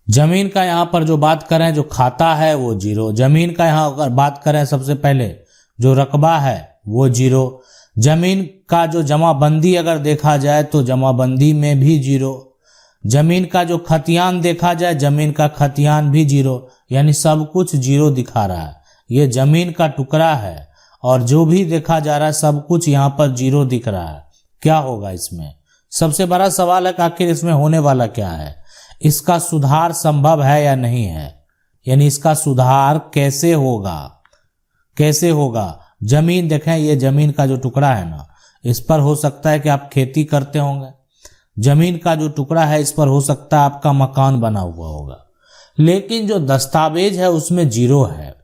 जमीन का यहाँ पर जो बात करें जो खाता है वो जीरो। जमीन का यहाँ अगर बात करें सबसे पहले जो रकबा है वो जीरो। जमीन का जो जमाबंदी अगर देखा जाए तो जमाबंदी में भी जीरो। जमीन का जो खतियान देखा जाए जमीन का खतियान भी जीरो, यानी सब कुछ जीरो दिखा रहा है। ये जमीन का टुकड़ा है और जो भी देखा जा रहा है सब कुछ यहाँ पर जीरो दिख रहा है। क्या होगा इसमें? सबसे बड़ा सवाल है कि आखिर इसमें होने वाला क्या है, इसका सुधार संभव है या नहीं है, यानी इसका सुधार कैसे होगा, कैसे होगा। जमीन देखें, ये जमीन का जो टुकड़ा है ना, इस पर हो सकता है कि आप खेती करते होंगे। जमीन का जो टुकड़ा है इस पर हो सकता है आपका मकान बना हुआ होगा, लेकिन जो दस्तावेज है उसमें जीरो है।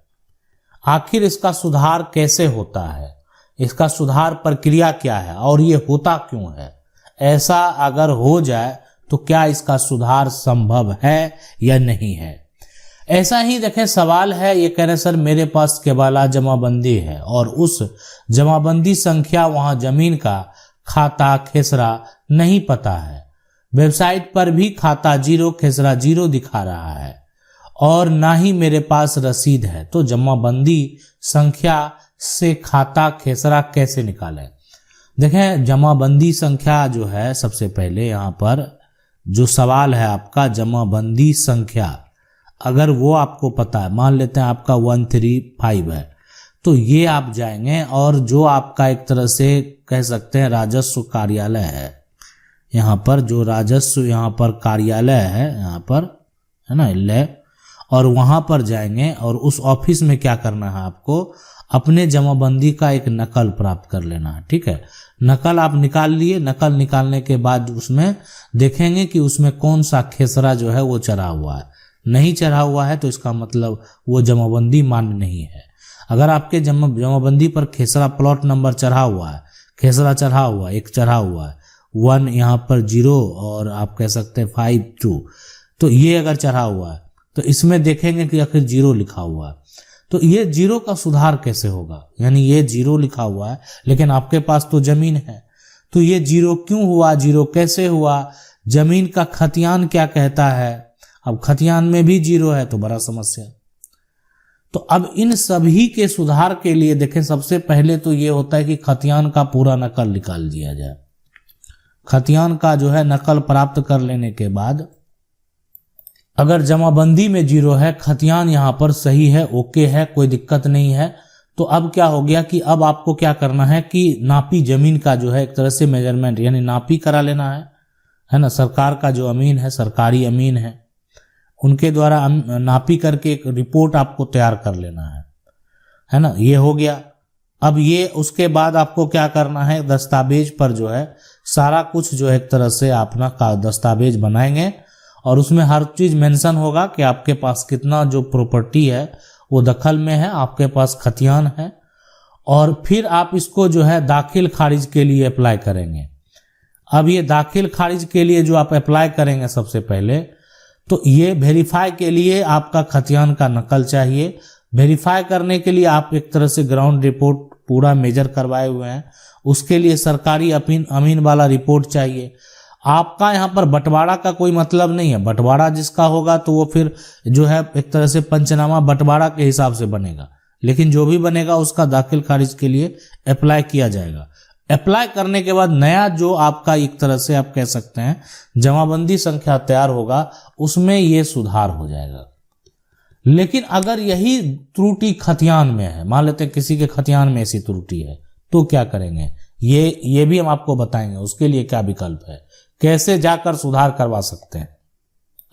आखिर इसका सुधार कैसे होता है, इसका सुधार प्रक्रिया क्या है और ये होता क्यों है? ऐसा अगर हो जाए तो क्या इसका सुधार संभव है या नहीं है? ऐसा ही देखें सवाल है, ये कह रहे सर मेरे पास केवल जमाबंदी है और उस जमाबंदी संख्या वहां जमीन का खाता खेसरा नहीं पता है। वेबसाइट पर भी खाता जीरो खेसरा जीरो दिखा रहा है और ना ही मेरे पास रसीद है, तो जमाबंदी संख्या से खाता खेसरा कैसे निकालें? देखें जमाबंदी संख्या जो है, सबसे पहले यहाँ पर जो सवाल है आपका जमाबंदी संख्या, अगर वो आपको पता है, मान लेते हैं आपका 135 है, तो ये आप जाएंगे और जो आपका एक तरह से कह सकते हैं राजस्व कार्यालय है, यहाँ पर जो राजस्व यहाँ पर कार्यालय है यहाँ पर है ना ले, और वहाँ पर जाएंगे और उस ऑफिस में क्या करना है आपको, अपने जमाबंदी का एक नकल प्राप्त कर लेना है। ठीक है, नकल आप निकाल लिए। नकल निकालने के बाद उसमें देखेंगे कि उसमें कौन सा खेसरा जो है वो चढ़ा हुआ है। नहीं चढ़ा हुआ है तो इसका मतलब वो जमाबंदी मान्य नहीं है। अगर आपके जमाबंदी पर खेसरा प्लॉट नंबर चढ़ा हुआ है, खेसरा चढ़ा हुआ है, एक चढ़ा हुआ है 1 यहाँ पर 0 और आप कह सकते हैं 52, तो ये अगर चढ़ा हुआ है तो इसमें देखेंगे कि आखिर 0 लिखा हुआ है। तो ये 0 का सुधार कैसे होगा, यानी ये 0 लिखा हुआ है लेकिन आपके पास तो जमीन है, तो ये 0 क्यों हुआ, 0 कैसे हुआ? जमीन का खतियान क्या कहता है? अब खतियान में भी 0 है तो बड़ा समस्या। तो अब इन सभी के सुधार के लिए देखें, सबसे पहले तो ये होता है कि खतियान का पूरा नकल निकाल दिया जाए। खतियान का जो है नकल प्राप्त कर लेने के बाद अगर जमाबंदी में 0 है, खतियान यहाँ पर सही है, ओके है, कोई दिक्कत नहीं है, तो अब क्या हो गया कि अब आपको क्या करना है कि नापी जमीन का जो है एक तरह से मेजरमेंट यानी नापी करा लेना है ना। सरकार का जो अमीन है, सरकारी अमीन है, उनके द्वारा नापी करके एक रिपोर्ट आपको तैयार कर लेना है ना। ये हो गया। अब ये उसके बाद आपको क्या करना है, दस्तावेज पर जो है सारा कुछ जो है एक तरह से अपना दस्तावेज बनाएंगे और उसमें हर चीज मेंशन होगा कि आपके पास कितना जो प्रॉपर्टी है वो दखल में है, आपके पास खतियान है, और फिर आप इसको जो है दाखिल खारिज के लिए अप्लाई करेंगे। अब ये दाखिल खारिज के लिए जो आप अप्लाई करेंगे सबसे पहले, तो ये वेरीफाई के लिए आपका खतियान का नकल चाहिए। वेरीफाई करने के लिए आप एक तरह से ग्राउंड रिपोर्ट पूरा मेजर करवाए हुए हैं, उसके लिए सरकारी अमीन वाला रिपोर्ट चाहिए। आपका यहाँ पर बंटवारा का कोई मतलब नहीं है, बंटवारा जिसका होगा तो वो फिर जो है एक तरह से पंचनामा बंटवारा के हिसाब से बनेगा, लेकिन जो भी बनेगा उसका दाखिल खारिज के लिए अप्लाई किया जाएगा। अप्लाई करने के बाद नया जो आपका एक तरह से आप कह सकते हैं जमाबंदी संख्या तैयार होगा, उसमें ये सुधार हो जाएगा। लेकिन अगर यही त्रुटि खतियान में है, मान लेते हैं किसी के खतियान में ऐसी त्रुटि है, तो क्या करेंगे ये भी हम आपको बताएंगे। उसके लिए क्या विकल्प है, कैसे जाकर सुधार करवा सकते हैं।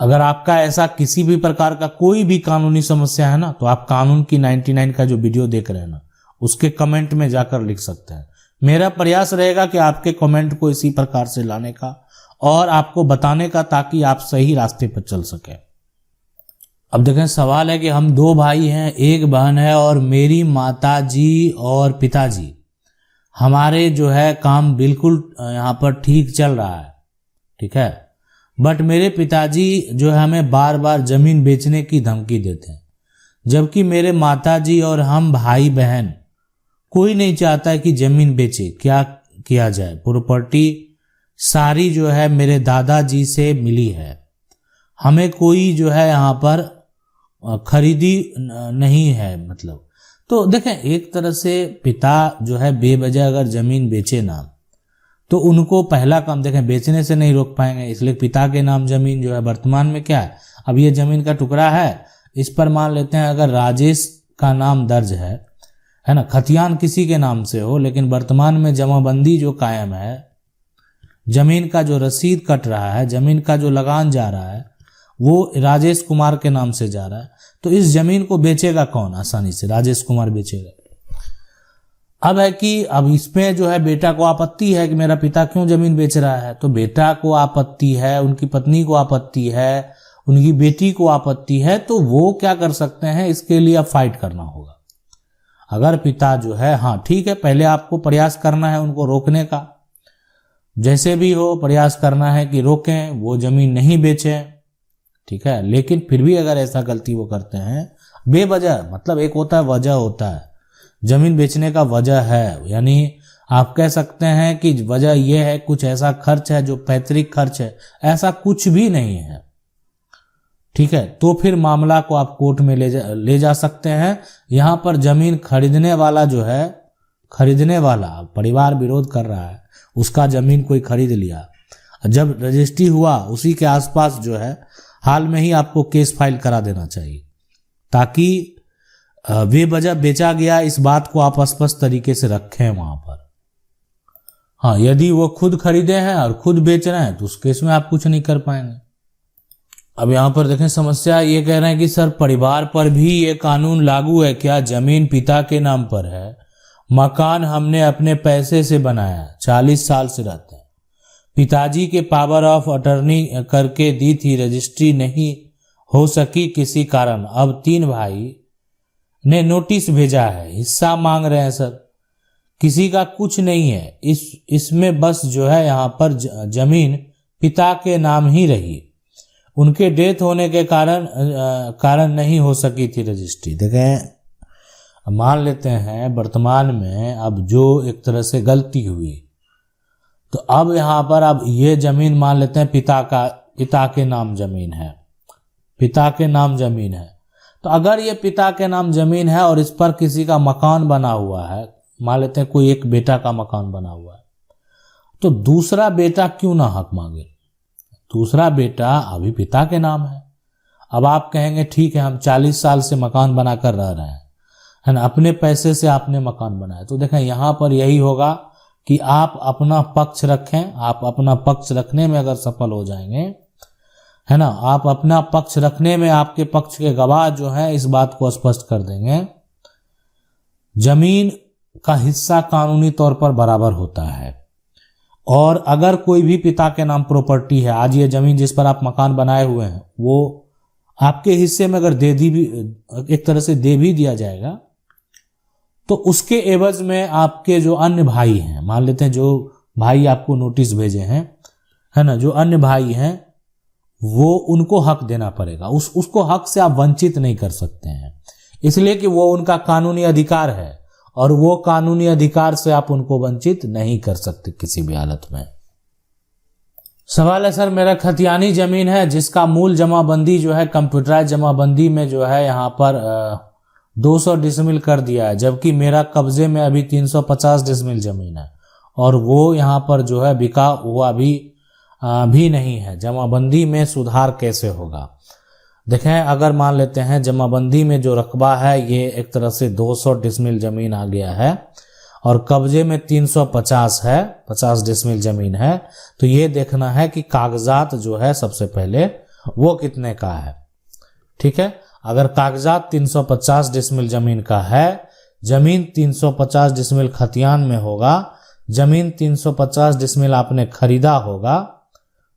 अगर आपका ऐसा किसी भी प्रकार का कोई भी कानूनी समस्या है ना, तो आप कानून की 99 का जो वीडियो देख रहे हैं ना, उसके कमेंट में जाकर लिख सकते हैं। मेरा प्रयास रहेगा कि आपके कमेंट को इसी प्रकार से लाने का और आपको बताने का, ताकि आप सही रास्ते पर चल सके। अब देखें सवाल है कि हम 2 भाई हैं, 1 बहन है और मेरी माताजी और पिताजी, हमारे जो है काम बिल्कुल यहाँ पर ठीक चल रहा है, ठीक है, बट मेरे पिताजी जो है हमें बार बार जमीन बेचने की धमकी देते हैं, जबकि मेरे माताजी और हम भाई बहन कोई नहीं चाहता है कि जमीन बेचे। क्या किया जाए? प्रॉपर्टी सारी जो है मेरे दादाजी से मिली है, हमें कोई जो है यहाँ पर खरीदी नहीं है, मतलब। तो देखें, एक तरह से पिता जो है बेवजह अगर जमीन बेचे ना, तो उनको पहला काम देखें बेचने से नहीं रोक पाएंगे, इसलिए पिता के नाम जमीन जो है वर्तमान में क्या है, अब ये जमीन का टुकड़ा है, इस पर मान लेते हैं अगर राजेश का नाम दर्ज है ना, खतियान किसी के नाम से हो, लेकिन वर्तमान में जमाबंदी जो कायम है, जमीन का जो रसीद कट रहा है, जमीन का जो लगान जा रहा है वो राजेश कुमार के नाम से जा रहा है, तो इस जमीन को बेचेगा कौन? आसानी से राजेश कुमार बेचेगा। अब है कि अब इसमें जो है बेटा को आपत्ति है कि मेरा पिता क्यों जमीन बेच रहा है, तो बेटा को आपत्ति है, उनकी पत्नी को आपत्ति है, उनकी बेटी को आपत्ति है, तो वो क्या कर सकते हैं, इसके लिए अब फाइट करना होगा। अगर पिता जो है, हाँ ठीक है, पहले आपको प्रयास करना है उनको रोकने का, जैसे भी हो प्रयास करना है कि रोकें, वो जमीन नहीं बेचें, ठीक है। लेकिन फिर भी अगर ऐसा गलती वो करते हैं बेवजह, मतलब एक होता है वजह, होता है जमीन बेचने का वजह है, यानी आप कह सकते हैं कि वजह यह है कुछ ऐसा खर्च है जो पैतृक खर्च है, ऐसा कुछ भी नहीं है, ठीक है। तो फिर मामला को आप कोर्ट में ले जा सकते हैं। यहां पर जमीन खरीदने वाला जो है, खरीदने वाला परिवार विरोध कर रहा है, उसका जमीन कोई खरीद लिया, जब रजिस्ट्री हुआ उसी के आसपास जो है हाल में ही आपको केस फाइल करा देना चाहिए, ताकि बेवजह बेचा गया इस बात को आप स्पष्ट तरीके से रखें वहां पर। हाँ, यदि वो खुद खरीदे हैं और खुद बेच रहे हैं तो उस केस में आप कुछ नहीं कर पाएंगे। अब यहां पर देखें, समस्या ये कह रहे हैं कि सर परिवार पर भी ये कानून लागू है क्या? जमीन पिता के नाम पर है, मकान हमने अपने पैसे से बनाया, 40 साल से रहते हैं, पिताजी के पावर ऑफ अटर्नी करके दी थी, रजिस्ट्री नहीं हो सकी किसी कारण, अब 3 भाई ने नोटिस भेजा है, हिस्सा मांग रहे हैं सर, किसी का कुछ नहीं है, इसमें बस जो है यहाँ पर जमीन पिता के नाम ही रही, उनके डेथ होने के कारण नहीं हो सकी थी रजिस्ट्री। देखें, मान लेते हैं वर्तमान में अब जो एक तरह से गलती हुई, तो अब यहाँ पर अब ये जमीन मान लेते हैं पिता के नाम जमीन है, पिता के नाम जमीन है, तो अगर ये पिता के नाम जमीन है और इस पर किसी का मकान बना हुआ है, मान लेते हैं कोई एक बेटा का मकान बना हुआ है, तो दूसरा बेटा क्यों ना हक मांगे? दूसरा बेटा अभी पिता के नाम है। अब आप कहेंगे ठीक है, हम 40 साल से मकान बनाकर रह रहे हैं, है ना, अपने पैसे से आपने मकान बनाया, तो देखें यहाँ पर यही होगा कि आप अपना पक्ष रखें, आप अपना पक्ष रखने में अगर सफल हो जाएंगे, है ना, आप अपना पक्ष रखने में आपके पक्ष के गवाह जो हैं इस बात को स्पष्ट कर देंगे, जमीन का हिस्सा कानूनी तौर पर बराबर होता है, और अगर कोई भी पिता के नाम प्रॉपर्टी है, आज ये जमीन जिस पर आप मकान बनाए हुए हैं वो आपके हिस्से में अगर दे दी भी, एक तरह से दे भी दिया जाएगा, तो उसके एवज में आपके जो अन्य भाई हैं, मान लेते हैं जो भाई आपको नोटिस भेजे हैं, है ना, जो अन्य भाई हैं वो उनको हक देना पड़ेगा, उसको हक से आप वंचित नहीं कर सकते हैं, इसलिए कि वो उनका कानूनी अधिकार है, और वो कानूनी अधिकार से आप उनको वंचित नहीं कर सकते किसी भी हालत में। सवाल है सर, मेरा खतियानी जमीन है जिसका मूल जमाबंदी जो है कंप्यूटराइज जमाबंदी में जो है यहाँ पर 200 डिसमिल कर दिया है, जबकि मेरा कब्जे में अभी 350 डिसमिल जमीन है, और वो यहाँ पर जो है बिका हुआ भी नहीं है, जमाबंदी में सुधार कैसे होगा? देखें, अगर मान लेते हैं जमाबंदी में जो रकबा है ये एक तरह से 200 डिसमिल जमीन आ गया है और कब्जे में 350 है, 50 डिसमिल जमीन है, तो ये देखना है कि कागजात जो है सबसे पहले वो कितने का है, ठीक है। अगर कागजात 350 डिसमिल जमीन का है, जमीन 350 डिसमिल खतियान में होगा, जमीन 350 डिसमिल आपने खरीदा होगा,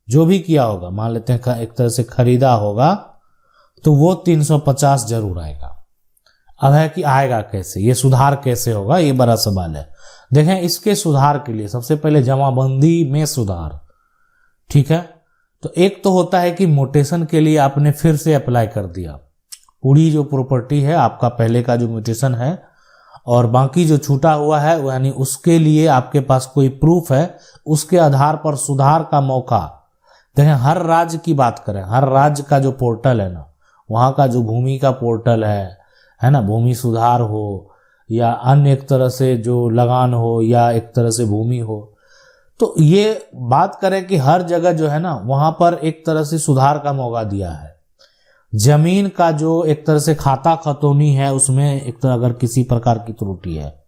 जो भी किया होगा, मान लेते हैं एक तरह से खरीदा होगा, तो वो 350 जरूर आएगा। अब है कि आएगा कैसे, ये सुधार कैसे होगा, ये बड़ा सवाल है। देखें, इसके सुधार के लिए सबसे पहले जमाबंदी में सुधार, ठीक है। तो एक तो होता है कि म्यूटेशन के लिए आपने फिर से अप्लाई कर दिया, पूरी जो प्रॉपर्टी है आपका पहले का जो म्यूटेशन है और बाकी जो छूटा हुआ है, यानी उसके लिए आपके पास कोई प्रूफ है, उसके आधार पर सुधार का मौका देखें हर राज्य की बात करें, हर राज्य का जो पोर्टल है ना, वहाँ का जो भूमि का पोर्टल है ना, भूमि सुधार हो या अन्य एक तरह से जो लगान हो या एक तरह से भूमि हो, तो ये बात करें कि हर जगह जो है ना वहाँ पर एक तरह से सुधार का मौका दिया है। जमीन का जो एक तरह से खाता खतौनी है उसमें एक तरह अगर किसी प्रकार की त्रुटि है,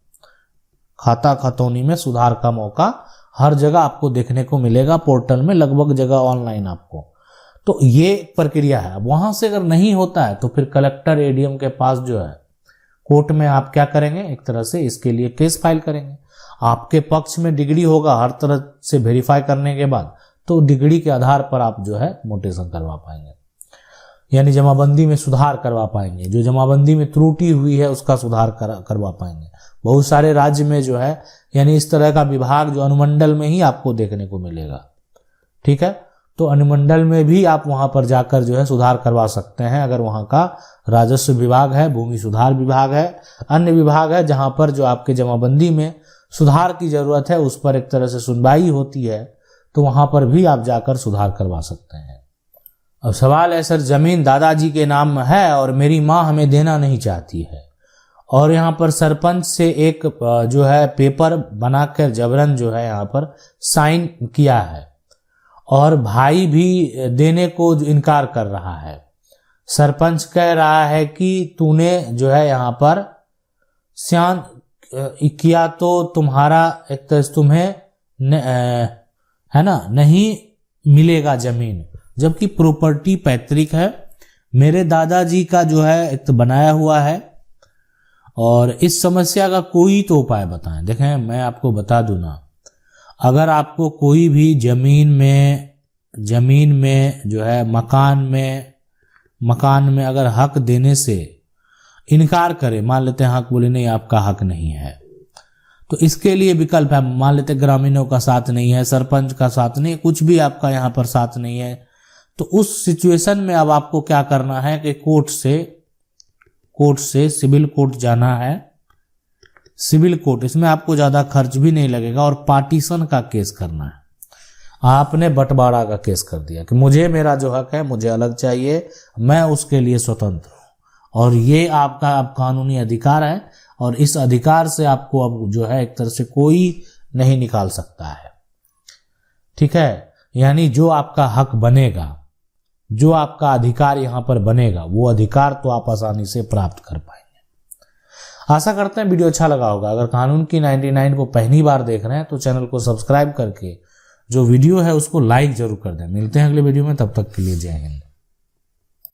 खाता खतौनी में सुधार का मौका हर जगह आपको देखने को मिलेगा पोर्टल में, लगभग जगह ऑनलाइन आपको। तो ये प्रक्रिया है। अब वहां से अगर नहीं होता है तो फिर कलेक्टर एडीएम के पास जो है कोर्ट में आप क्या करेंगे, एक तरह से इसके लिए केस फाइल करेंगे। आपके पक्ष में डिग्री होगा हर तरह से वेरीफाई करने के बाद, तो डिग्री के आधार पर आप जो है मोटेशन करवा पाएंगे, यानी जमाबंदी में सुधार करवा पाएंगे। जो जमाबंदी में त्रुटि हुई है उसका सुधार करवा पाएंगे। बहुत सारे राज्य में जो है यानी इस तरह का विभाग जो अनुमंडल में ही आपको देखने को मिलेगा। ठीक है, तो अनुमंडल में भी आप वहां पर जाकर जो है सुधार करवा सकते हैं। अगर वहां का राजस्व विभाग है, भूमि सुधार विभाग है, अन्य विभाग है जहां पर जो आपके जमाबंदी में सुधार की जरूरत है उस पर एक तरह से सुनवाई होती है, तो वहां पर भी आप जाकर सुधार करवा सकते हैं। अब सवाल है सर, जमीन दादाजी के नाम है और मेरी माँ हमें देना नहीं चाहती है, और यहाँ पर सरपंच से एक जो है पेपर बनाकर जबरन जो है यहाँ पर साइन किया है, और भाई भी देने को इनकार कर रहा है। सरपंच कह रहा है कि तूने जो है यहाँ पर स्यान किया तो तुम्हारा एक तरह तुम्हें है ना नहीं मिलेगा जमीन, जबकि प्रॉपर्टी पैतृक है, मेरे दादाजी का जो है एक तो बनाया हुआ है। और इस समस्या का कोई तो उपाय बताएं। देखें मैं आपको बता दूं ना, अगर आपको कोई भी जमीन में जो है मकान में अगर हक देने से इनकार करे, मान लेते हैं हक बोले नहीं आपका हक नहीं है, तो इसके लिए विकल्प है। मान लेते ग्रामीणों का साथ नहीं है, सरपंच का साथ नहीं है, कुछ भी आपका यहाँ पर साथ नहीं है, तो उस सिचुएशन में अब आपको क्या करना है कि कोर्ट से सिविल कोर्ट जाना है। सिविल कोर्ट, इसमें आपको ज्यादा खर्च भी नहीं लगेगा, और पार्टीशन का केस करना है। आपने बंटवारा का केस कर दिया कि मुझे मेरा जो हक है मुझे अलग चाहिए, मैं उसके लिए स्वतंत्र हूं, और ये आपका अब कानूनी अधिकार है, और इस अधिकार से आपको अब जो है एक तरह से कोई नहीं निकाल सकता है। ठीक है, यानी जो आपका हक बनेगा, जो आपका अधिकार यहां पर बनेगा, वो अधिकार तो आप आसानी से प्राप्त कर पाएंगे। आशा करते हैं वीडियो अच्छा लगा होगा। अगर कानून की 99 को पहली बार देख रहे हैं तो चैनल को सब्सक्राइब करके जो वीडियो है उसको लाइक जरूर कर दें। मिलते हैं अगले वीडियो में, तब तक के लिए जय हिंद।